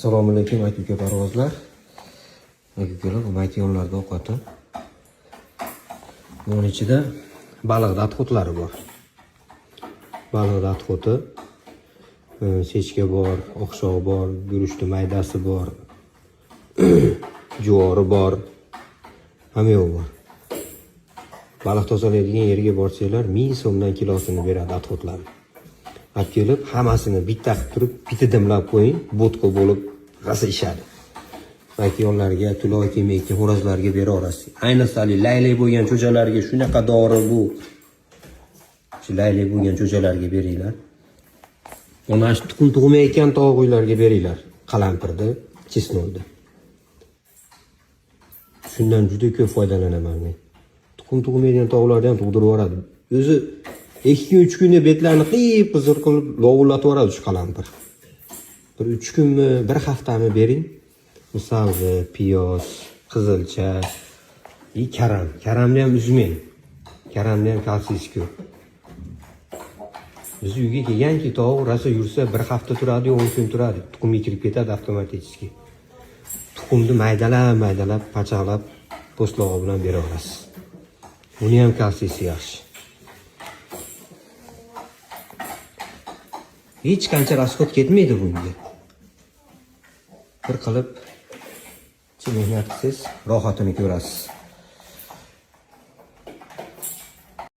Assalomu alaykum aka parvozlar. Aka-ukalar, bu maytiyonlarda ovqati. Buning ichida baliq datxotlari bor. Baliq datxoti, sechka bor, oqshog' bor, guruchli maydasi bor, juvori bor, hamma yo'q bor. Baliq tozalaydigan yerga borsanglar 1000 so'mdan kilosini beradi datxotlarni. Olib kelib, hammasini bitta qilib turib, bitta dimlab qo'ying, bo'tqa bo'lib g'asa ishadi. Maytiyonlarga, tuloy kelmayotgan xo'rozlarga bera olasiz. Ayniqsa laylak bo'lgan cho'jalarga shunaqa dori bu. Shu laylak bo'lgan cho'jalarga beringlar. Mana shu tuxum tug'mayotgan tovuqlarga beringlar. Qalampirda, chesnokda. Shundan juda ko'p foydalanaman men. Tuxum tug'maydigan tovuqlarni ham tug'dirib yuboradi. O'zi 2-3 kunda betlarni qiyib-qizir qilib lovullatib yuboradi shu qalampir. Bir 3 kunmi, bir haftami bering. Sabzi, piyoz, qizilcha, karam. Karamni ham uzmang. Karamni ham kalsiysi ko'p. Biz uyga kelganki tovuq rasa yursa bir hafta turadi, 10 kun turadi. Tuxumga kirib ketadi avtomatik. Tuxumni maydalab, pachaqlab, po'stlog'i bilan bera olasiz. Buni ham kalsiysi yaxshi. Hech qancha rasxod ketmaydi bunga. Bir qilib mehnat qilsangiz, rohatini ko'rasiz.